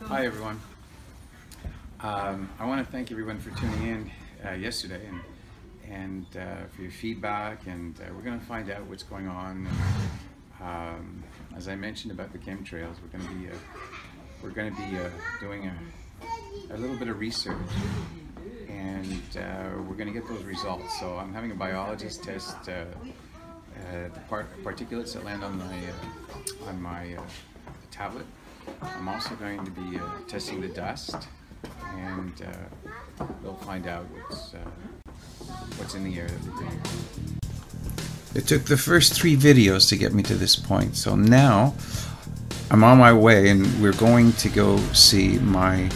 Hi everyone. I want to thank everyone for tuning in yesterday and for your feedback, and we're going to find out what's going on. As I mentioned about the chemtrails, we're going to be doing a little bit of research, and we're going to get those results. So I'm having a biologist test the particulates that land on my tablet. I'm also going to be testing the dust, and we'll find out what's in the air that we're doing. It took the first 3 videos to get me to this point, so now I'm on my way, and we're going to go see my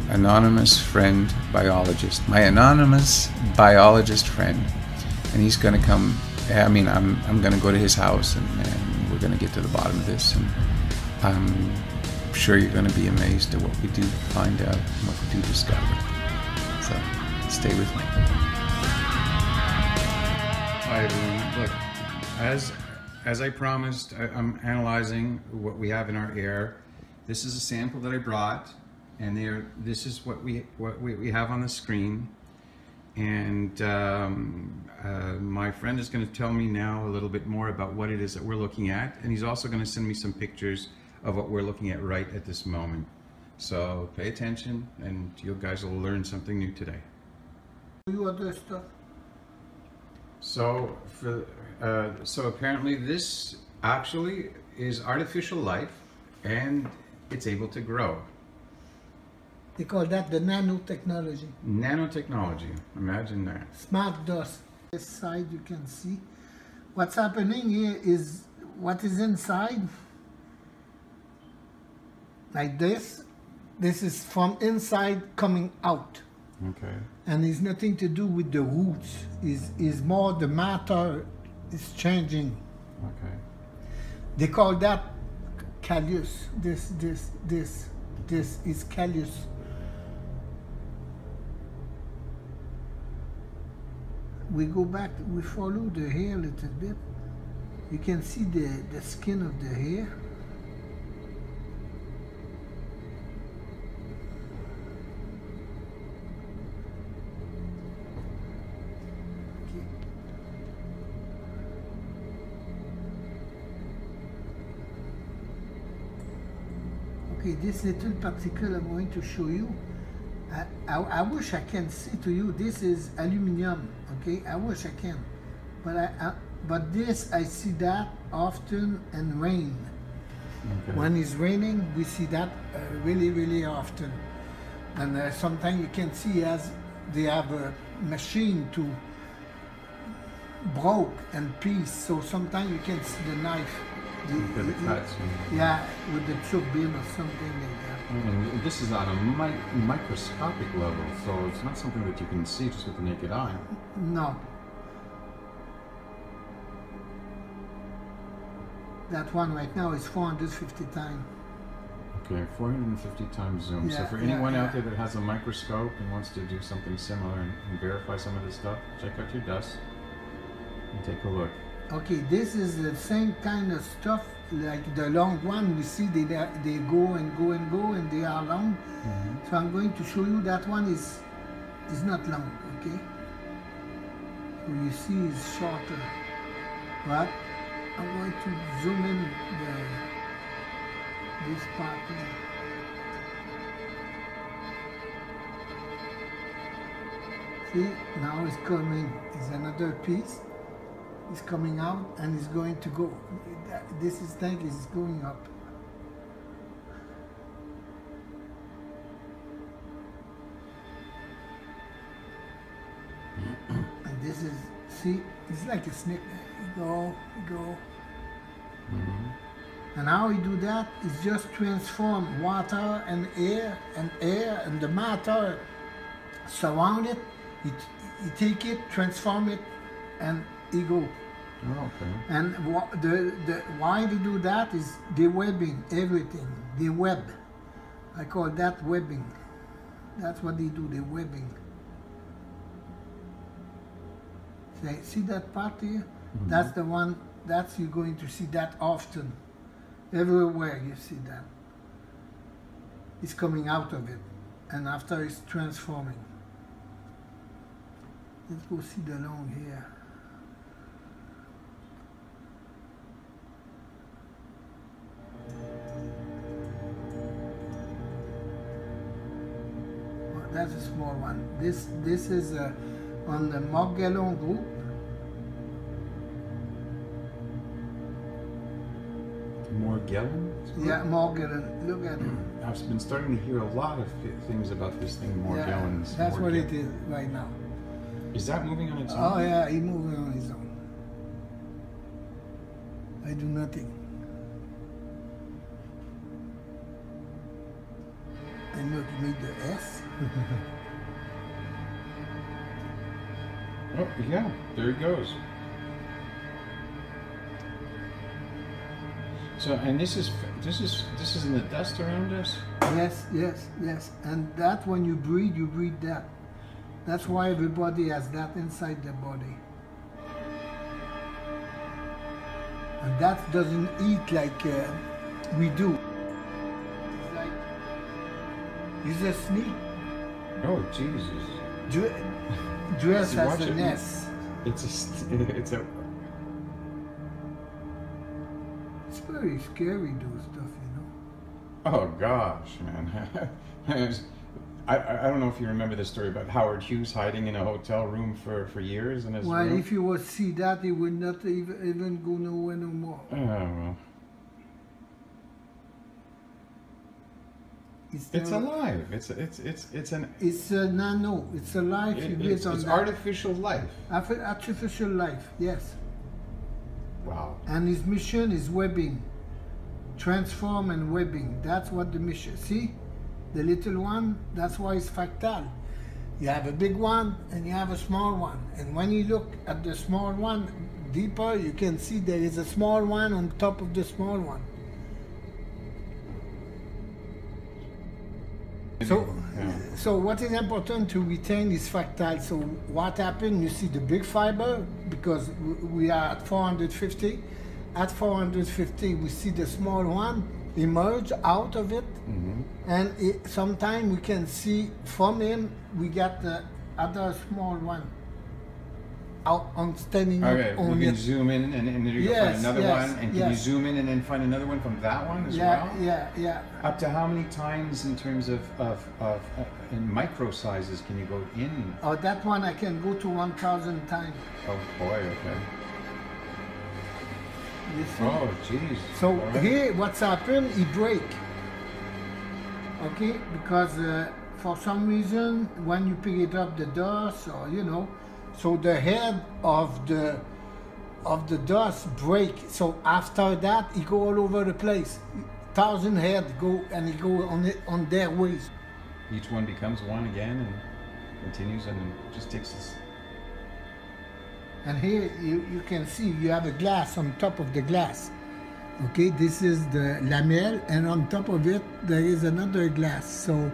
anonymous friend biologist, my anonymous biologist friend, and he's going to come. I'm going to go to his house, and we're going to get to the bottom of this, and I'm sure you're going to be amazed at what we do find out and what we do discover. So stay with me. Hi everyone. Look, as I promised, I'm analyzing what we have in our air. This is a sample that I brought, and this is what we have on the screen. And my friend is going to tell me now a little bit more about what it is that we're looking at, and he's also going to send me some pictures of what we're looking at right at this moment. So pay attention, and you guys will learn something new today. You other stuff. So apparently this actually is artificial life, and it's able to grow. They call that the nanotechnology. Nanotechnology, imagine that. Smart-Dust. This side you can see. What's happening here is what is inside, like this. This is from inside coming out. Okay. And it's nothing to do with the roots. Is more the matter is changing. Okay. They call that callus. This is callus. We go back, we follow the hair a little bit. You can see the skin of the hair. Okay, this little particle I'm going to show you. I wish I can say to you this is aluminium. Okay, I wish I can, but this I see that often in rain. Okay. When it's raining, we see that really often, and sometimes you can see as they have a machine to broke and piece. So sometimes you can see the knife. The cuts. Yeah, with the turbine or something like that. And this is on a microscopic level, so it's not something that you can see just with the naked eye. No. That one right now is 450 times. Okay, 450 times zoom. Yeah, so for anyone out there that has a microscope and wants to do something similar and verify some of this stuff, check out your dust and take a look. Okay, this is the same kind of stuff like the long one. We see they go and go and go, and they are long. Mm-hmm. So I'm going to show you that one is not long, okay? So you see it's shorter. But I'm going to zoom in this part here. See, now it's coming. It's another piece. It's coming out and it's going to go. This is tank is going up. And this is, see, it's like a snake. You go. Mm-hmm. And how we do that is just transform water and air, and the matter surround it. You take it, transform it, and it go. Oh, okay. And why they do that is they webbing everything. They web. I call that webbing. That's what they do. They webbing. See that part here? Mm-hmm. That's the one That's you're going to see that often. Everywhere you see that. It's coming out of it. And after it's transforming. Let's go see the long here. Well, that's a small one. This is on the Morgellon group. Morgellons? Yeah, Morgellon. Look at it. I've been starting to hear a lot of things about this thing, Morgellons. Yeah, that's what it is right now. Is that moving on its own? Oh yeah, he's moving on his own. I do nothing. And look, you made the S. Oh yeah, there it goes. So, and this is in the dust around us? Yes, yes, yes. And that when you breathe that. That's why everybody has that inside their body. And that doesn't eat like we do. It's like, he's a snake. Oh, Jesus. Dress as Watch an it. S. It's very scary, those stuff, you know. Oh gosh, man. I don't know if you remember the story about Howard Hughes hiding in a hotel room for years in his Well, room. if you would see that, he would not even go nowhere no more. Oh well. It's alive. It's a nano. It's a life you get on it's that. artificial life. Artificial life, yes. Wow. And his mission is webbing. Transform and webbing. That's what the mission. See? The little one, that's why it's fractal. You have a big one and you have a small one. And when you look at the small one deeper, you can see there is a small one on top of the small one. So what is important to retain is fractal. So what happened, you see the big fiber, because we are at 450. At 450, we see the small one emerge out of it. Mm-hmm. And sometimes we can see from him, we got the other small one out on standing up on we can it. zoom in and then you can find another one, and can you zoom in and then find another one from that one as well? Yeah. Up to how many times in terms of in micro sizes can you go in? Oh, that one I can go to 1,000 times. Oh boy, okay. You see? Oh, jeez. So right. here, what's happened? He break. Okay, because for some reason, when you pick it up, the dust, or you know, so the head of the dust break. So after that, he go all over the place. 1,000 head go and he go on their ways. Each one becomes one again and continues and just takes this. And here you can see you have a glass on top of the glass. Okay, this is the lamelle, and on top of it there is another glass. So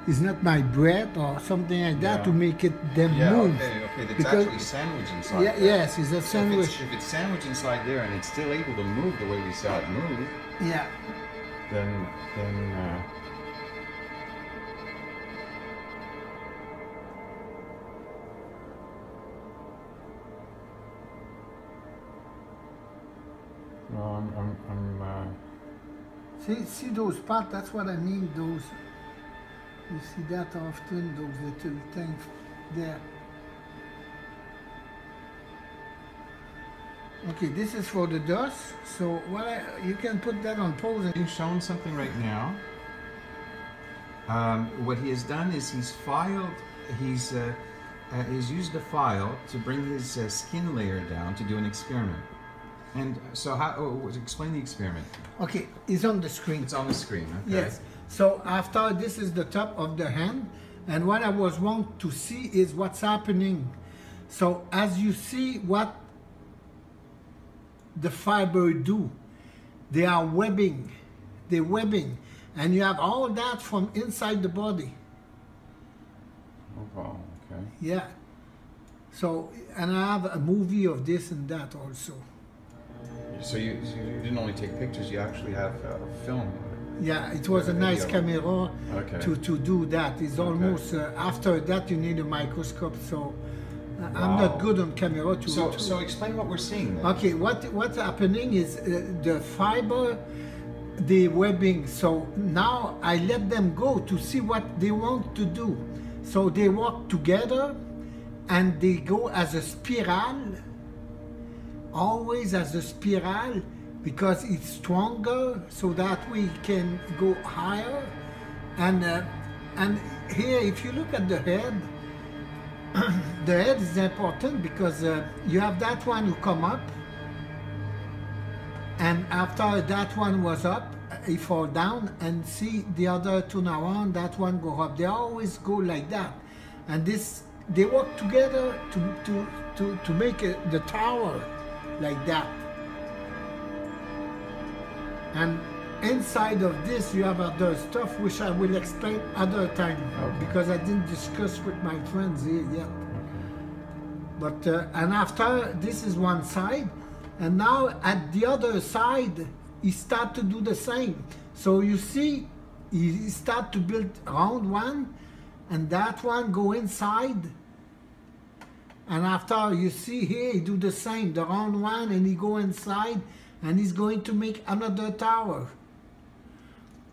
it's not my breath or something like that to make it them move. Okay, that's Because, actually sandwiched inside. Yeah, yes, it's a sandwich. If it's sandwiched inside there and it's still able to move the way we saw it move, Yeah. then no, See those parts, that's what I mean, those, you see that often, those little things there. Okay, this is for the dust, so you can put that on pause. being shown something right now. What he has done is he's used the file to bring his skin layer down to do an experiment. And so explain the experiment. Okay, it's on the screen. It's on the screen, okay. Yes. So after this is the top of the hand, and what I was want to see is what's happening. So as you see what the fiber do, they are webbing. They're webbing. And you have all that from inside the body. Oh, wow, okay. Yeah. So, and I have a movie of this and that also. So you didn't only take pictures, you actually have film. Yeah, it was a nice camera to do that. It's almost after that you need a microscope. So I'm not good on camera. So explain what we're seeing then. Okay, what's happening is the fiber, the webbing. So now I let them go to see what they want to do. So they work together and they go as a spiral, always as a spiral, because it's stronger, so that we can go higher. And here, if you look at the head, the head is important because you have that one who come up, and after that one was up, he fall down, and see the other turn around, that one go up. They always go like that, and this they work together to make the tower like that. And inside of this you have other stuff which I will explain other time, because I didn't discuss with my friends here yet. But and after this is one side, and now at the other side he start to do the same. So you see he start to build round one, and that one go inside, and after you see here he do the same, the round one, and he go inside, and he's going to make another tower.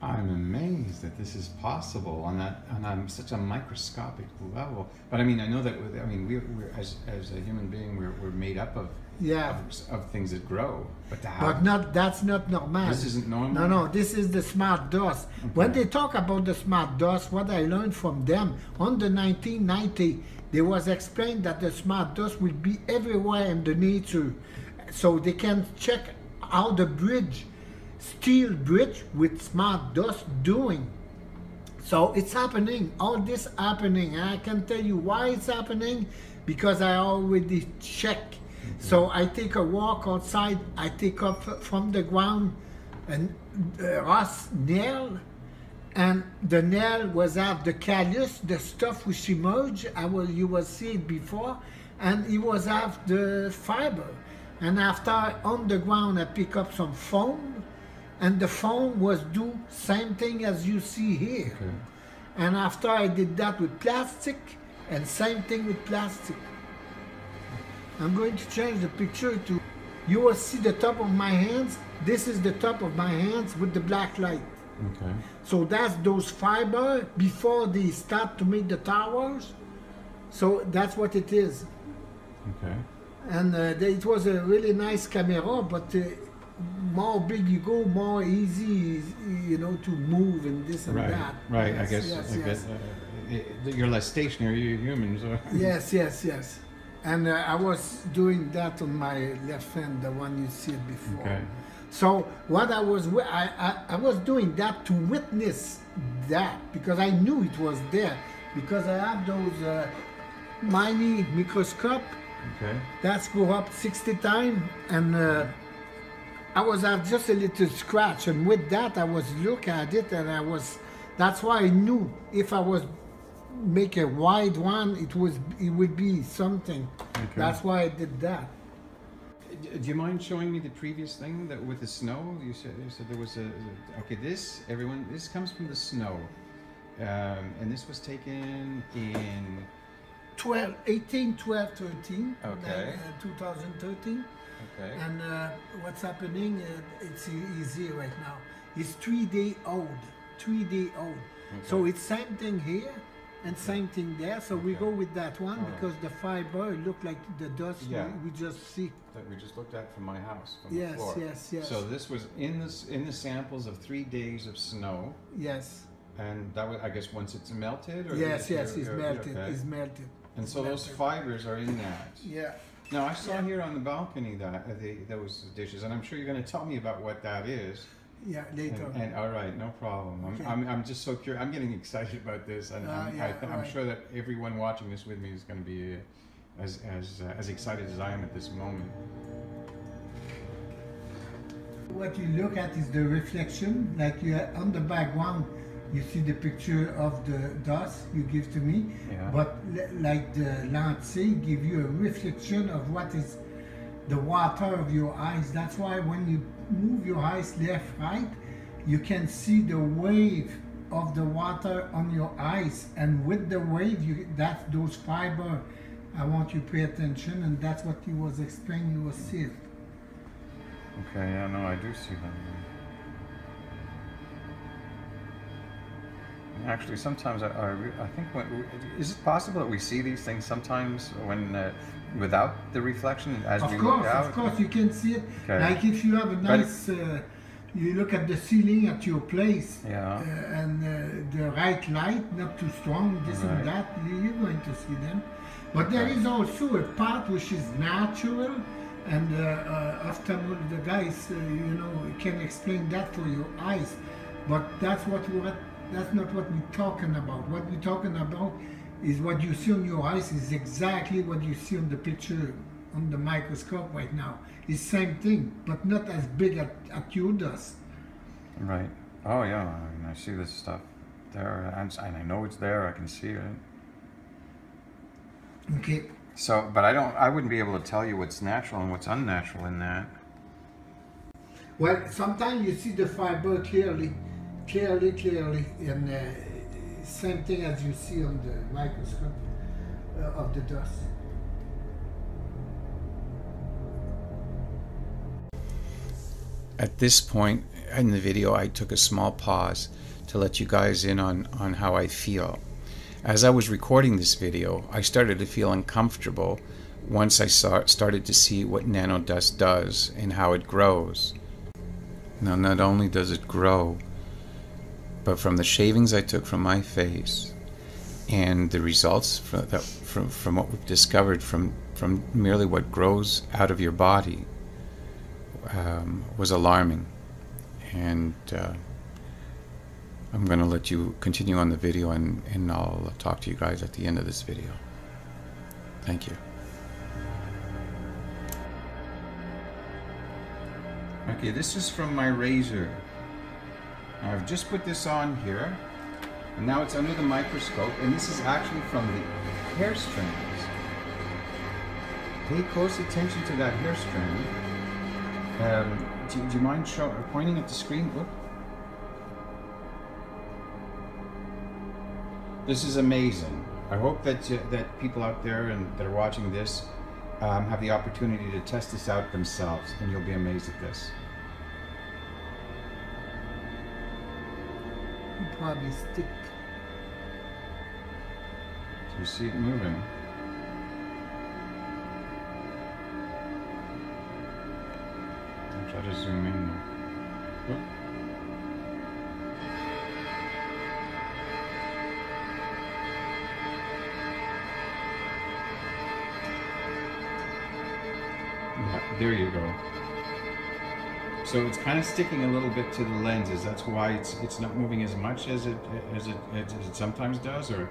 I'm amazed that this is possible on such a microscopic level. But I mean, I know that we're as a human being, we're made up of things that grow. But that's not normal. This isn't normal. No, this is the Smart-Dust. Okay. When they talk about the Smart-Dust, what I learned from them on the 1990, they was explained that the Smart-Dust will be everywhere in the nature, so they can check how the bridge, steel bridge with Smart-Dust doing. So it's happening, all this happening, and I can tell you why it's happening, because I already check. So I take a walk outside, I take up from the ground and Ross nail, and the nail was have the callus, the stuff which emerged, you will see it before, and it was have the fiber. And after on the ground I pick up some foam, and the foam was do same thing as you see here. Okay. And after I did that with plastic, and same thing with plastic. I'm going to change the picture to, you will see the top of my hands. This is the top of my hands with the black light. Okay. So that's those fiber before they start to make the towers. So that's what it is. Okay. And it was a really nice camera, but more big you go, more easy, to move and this and that. Right, yes, I guess you're less stationary, you're humans. Yes. And I was doing that on my left hand, the one you see before. Okay. So what I was doing that to witness that, because I knew it was there, because I have those mini microscope. Okay. That's go up 60 times, and I was have just a little scratch, and with that I was look at it, and that's why I knew if I was make a wide one, it would be something. Okay. That's why I did that. Do you mind showing me the previous thing that with the snow? You said there was okay. This comes from the snow, and this was taken in 18, 12, 13. Okay. 2013. Okay. And what's happening? It's easy right now. It's 3 day old. 3 day old. Okay. So it's same thing here and same thing there. So we go with that one because the fiber look like the dust we just see. That we just looked at from my house. From the floor. Yes. So this was in the samples of 3 days of snow. Yes. And that was, I guess, once it's melted. Or yes, it's melted. Okay. It's melted. And so those fibers are in that. Yeah. Now I saw here on the balcony that those dishes, and I'm sure you're going to tell me about what that is. Yeah, later. And all right, no problem. Okay. I'm just so curious. I'm getting excited about this, and I'm sure that everyone watching this with me is going to be as excited as I am at this moment. What you look at is the reflection, like you on the background. You see the picture of the dust you give to me, but like the lens give you a reflection of what the water of your eyes. That's why when you move your eyes left, right, you can see the wave of the water on your eyes, and with the wave, that's those fiber. I want you to pay attention, and that's what he was explaining. You will see it. Okay, yeah, no, I do see that. Actually, sometimes I think is it possible that we see these things sometimes when without the reflection as we look out? Of course, you can see it. Okay. Like if you have a nice, you look at the ceiling at your place, yeah, and the right light, not too strong, this and that, you're going to see them. But there is also a part which is natural, and often the guys, you know, can explain that for your eyes. But that's that's not what we're talking about. What we're talking about is what you see on your eyes is exactly what you see on the picture on the microscope right now. It's the same thing, but not as big at your dust. Right. Oh yeah, I mean, I see this stuff there, and I know it's there. I can see it. Okay. So, but I wouldn't be able to tell you what's natural and what's unnatural in that. Well, sometimes you see the fiber clearly, and same thing as you see on the microscope of the dust. At this point in the video, I took a small pause to let you guys in on how I feel. As I was recording this video, I started to feel uncomfortable once I started to see what nanodust does and how it grows. Now, not only does it grow, but from the shavings I took from my face and the results from what we've discovered from merely what grows out of your body was alarming. And I'm going to let you continue on the video, and I'll talk to you guys at the end of this video. Thank you. Okay, this is from my razor. I've just put this on here, and now it's under the microscope, and this is actually from the hair strands. Pay close attention to that hair strand. Do you mind pointing at the screen? Look. This is amazing. I hope that people out there that are watching this have the opportunity to test this out themselves, and you'll be amazed at this. You probably stick. So you see it moving. I'll try to zoom in there. Whoop. There you go. So it's kind of sticking a little bit to the lenses. That's why it's not moving as much as it sometimes does, or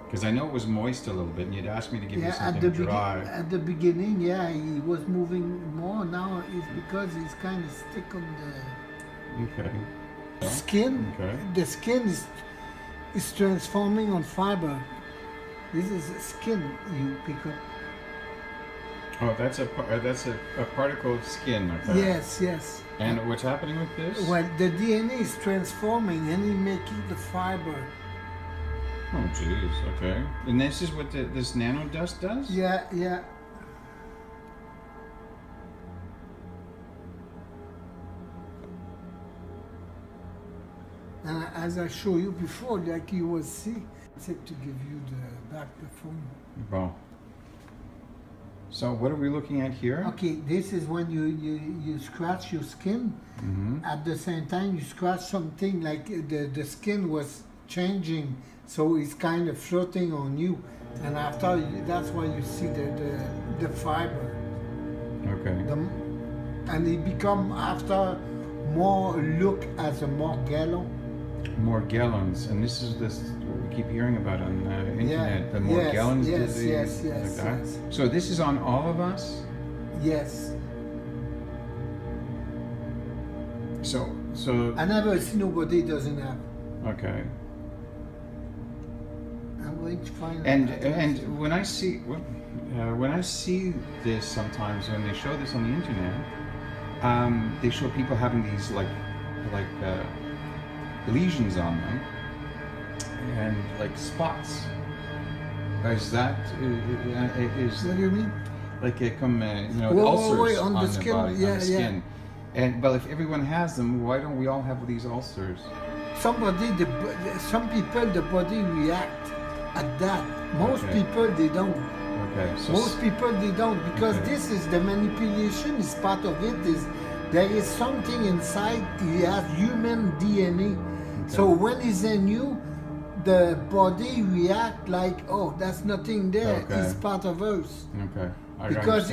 because I know it was moist a little bit, and you'd asked me to give you something dry. At the beginning, yeah, he was moving more. Now it's because he's kind of stuck on the skin. Okay. The skin is transforming on fiber. This is skin you pick up. Oh, that's a particle of skin. Okay. Yes, yes. And what's happening with this? Well, the DNA is transforming and he's making the fiber. Oh, jeez. Okay. And this is what this nanodust does? Yeah, yeah. And as I showed you before, like you will see, I said to give you the back the phone. Bon. So what are we looking at here? Okay, this is when you scratch your skin. Mm-hmm. At the same time, you scratch something like the skin was changing, so it's kind of floating on you. And after, that's why you see the fiber. Okay. And it become after more look as a Morgellon. Morgellons, and this is what we keep hearing about on the internet. Yeah. The Morgellons disease. Yes. So this is on all of us? Yes. So I never see nobody doesn't have. Okay. I'm going to find. And when I see this sometimes when they show this on the internet, they show people having these like lesions on them and like spots. Is that What do you mean? Like come ulcers on the skin? body, Yeah, on the skin. And well, if everyone has them, why don't we all have these ulcers? Some people, the body react at that. Most people, they don't. Okay. So Most people, they don't, because this is the manipulation. Is part of it. Is there is something inside? He has human DNA. So when he's in you, the body react like, oh, that's nothing there. It's part of us. Okay. Because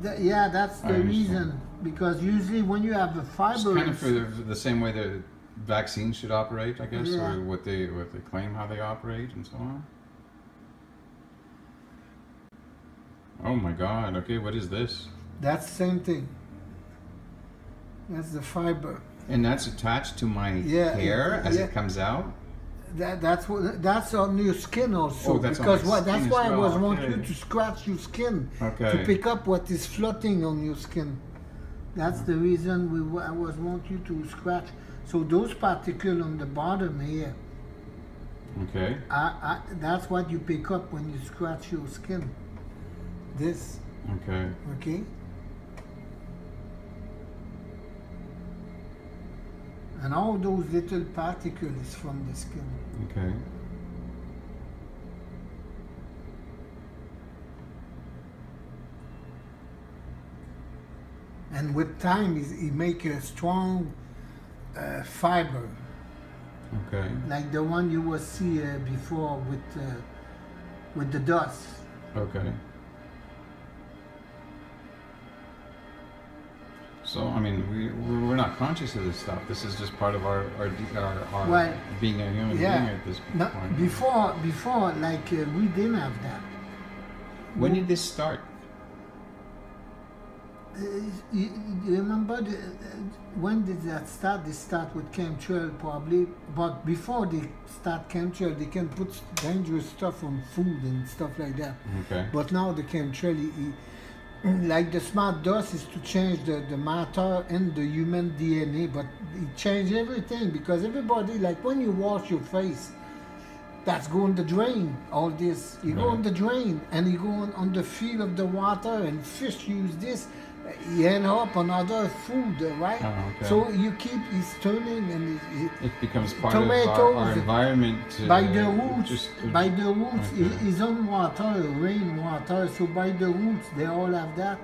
that's the reason. Because usually when you have a fiber, it's kind of for the same way the vaccines should operate, I guess, or what they claim how they operate and so on. Oh my God! Okay, what is this? That's the same thing. That's the fiber. And that's attached to my hair as it comes out. That's on your skin also. Oh, that's because on my skin that's why I well. want you to scratch your skin to pick up what is floating on your skin. That's the reason I want you to scratch. So those particles on the bottom here. Okay. That's what you pick up when you scratch your skin. This. Okay. Okay. And all those little particles from the skin. Okay. And with time, he make a strong fiber. Okay. Like the one you will see before with the dust. Okay. So I mean, we're not conscious of this stuff. This is just part of our being a human being at this point. Before, like we didn't have that. When did this start? You remember when did that start? They start with chemtrail probably, but before they start chemtrail, they can put dangerous stuff on food and stuff like that. Okay. But now the chemtrail, like the Smart-Dust is to change the matter and the human DNA, but it changed everything because everybody, like when you wash your face, that's going the drain, all this. You go on the drain and you go on the field of the water and fish use this. You end up on other food, right? Oh, okay. So you keep, it's turning and it becomes part of our environment. By the roots, is on water, rainwater, so by the roots they all have that.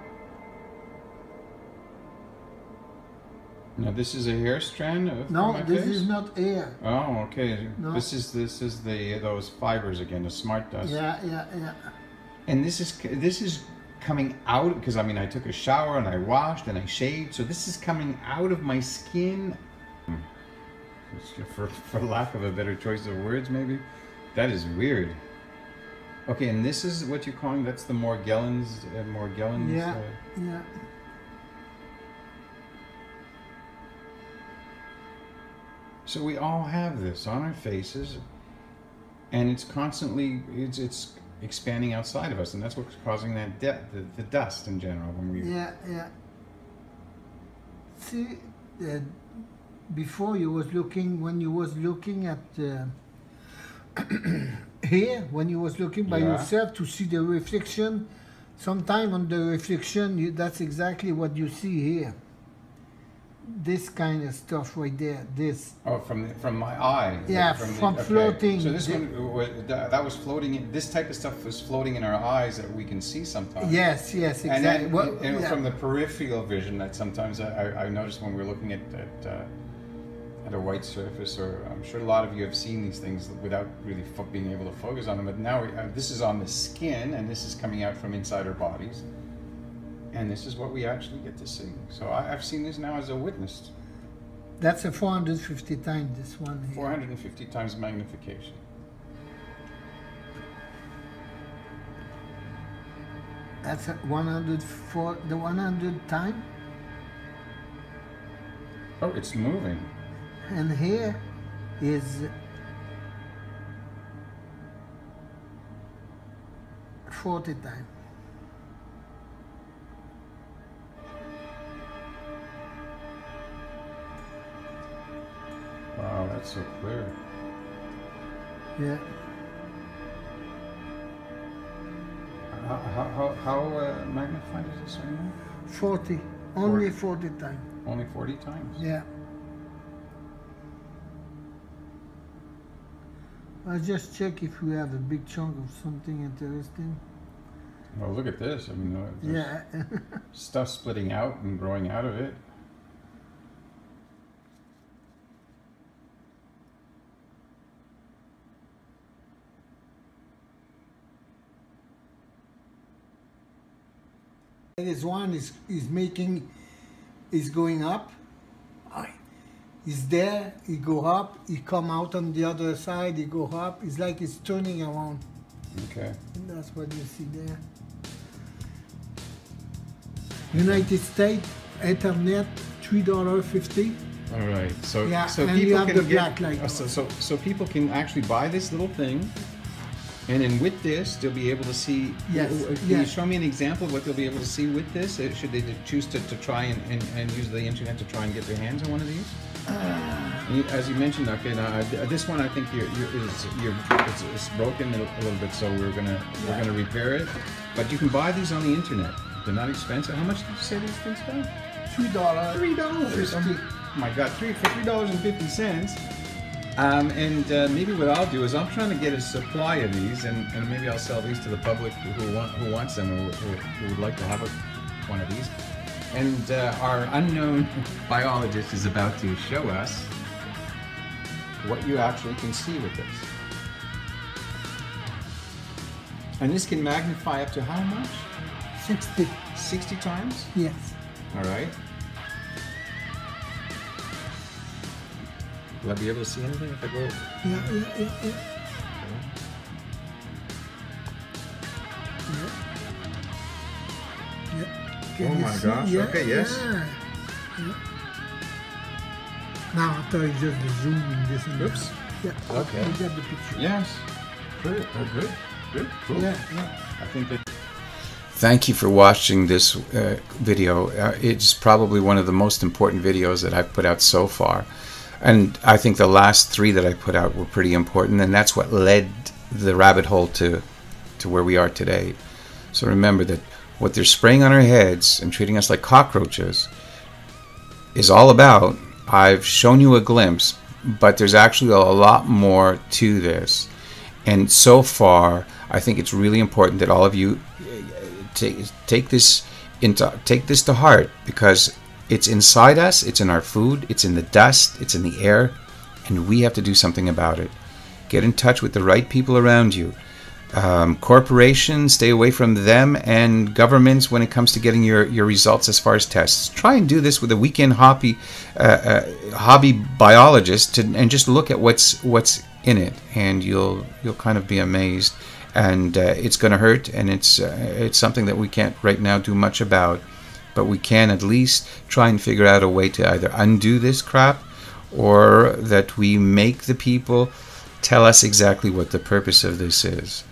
Now this is a hair strand? No, this is not hair. Oh, okay. No. This is those fibers again, the Smart-Dust. Yeah. And this is coming out, because I mean I took a shower and I washed and I shaved, so this is coming out of my skin, for lack of a better choice of words maybe. That is weird. Okay, and this is what you're calling, that's the Morgellons? Yeah. So we all have this on our faces, and it's constantly, it's expanding outside of us, and that's what's causing that the dust in general when we. Yeah. See, before you was looking, when you was looking at here, when you was looking by yourself to see the reflection, sometime on the reflection, that's exactly what you see here. This kind of stuff right there, this. Oh, from my eye. Yeah, from floating. So this one, that was floating in, this type of stuff was floating in our eyes that we can see sometimes. Yes, exactly. And from the peripheral vision, that sometimes I noticed when we're looking at a white surface, or I'm sure a lot of you have seen these things without really being able to focus on them, but now this is on the skin, and this is coming out from inside our bodies. And this is what we actually get to see. So I've seen this now as a witness. That's a 450 times this one here. 450 times magnification. That's a 100 for the 100 time. Oh, it's moving. And here is 40 times. Wow, that's so clear. Yeah. How magnified is this right now? 40. Only 40 times. Only 40 times? Yeah. I'll just check if we have a big chunk of something interesting. Well, look at this. I mean, there's Yeah. stuff splitting out and growing out of it. This one is going up. He's there, he go up, he come out on the other side, he go up. It's like it's turning around. Okay. And that's what you see there. United States, Internet, $3.50. All right. So Yeah, so and people you have can the get black light. so people can actually buy this little thing, and then with this they'll be able to see. Yes, Can you yes. show me an example of what they'll be able to see with this? Should they choose to try and use the internet to try and get their hands on one of these? As you mentioned, okay, now this one I think it's broken a little bit, so we're gonna repair it. But you can buy these on the internet. They're not expensive. How much did you say these things cost? $3. $3. Oh my God, for $3.50. And maybe what I'll do is I'm trying to get a supply of these, and maybe I'll sell these to the public who wants them or who would like to have one of these. And our unknown biologist is about to show us what you actually can see with this. And this can magnify up to how much? 60. 60 times? Yes. All right. Will I be able to see anything if I go? Yeah. Oh my gosh, Yeah, okay, yes. Yeah. Now I thought it's just the zoom in this and Oops. that. Yeah. Okay. You got the picture. Yes. Good. Good. Cool. Yeah. I think that. Thank you for watching this video. It's probably one of the most important videos that I've put out so far. And I think the last 3 that I put out were pretty important, and that's what led the rabbit hole to where we are today. So remember that what they're spraying on our heads and treating us like cockroaches is all about. I've shown you a glimpse, but there's actually a lot more to this. And so far, I think it's really important that all of you take this to heart, because it's inside us, it's in our food, it's in the dust, it's in the air, and we have to do something about it. Get in touch with the right people around you. Corporations, stay away from them, and governments when it comes to getting your results as far as tests. Try and do this with a weekend hobby biologist and just look at what's in it, and you'll kind of be amazed. And it's going to hurt, and it's something that we can't right now do much about, but we can at least try and figure out a way to either undo this crap, or that we make the people tell us exactly what the purpose of this is.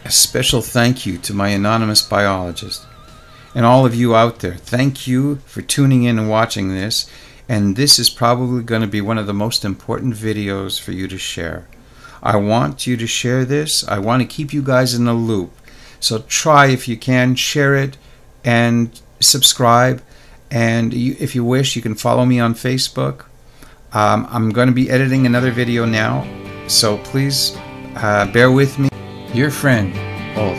A special thank you to my anonymous biologist. And all of you out there, thank you for tuning in and watching this. And this is probably going to be one of the most important videos for you to share. I want you to share this. I want to keep you guys in the loop. So try, if you can, share it and subscribe. And if you wish, you can follow me on Facebook. I'm going to be editing another video now, so please bear with me. Your friend, Ulf.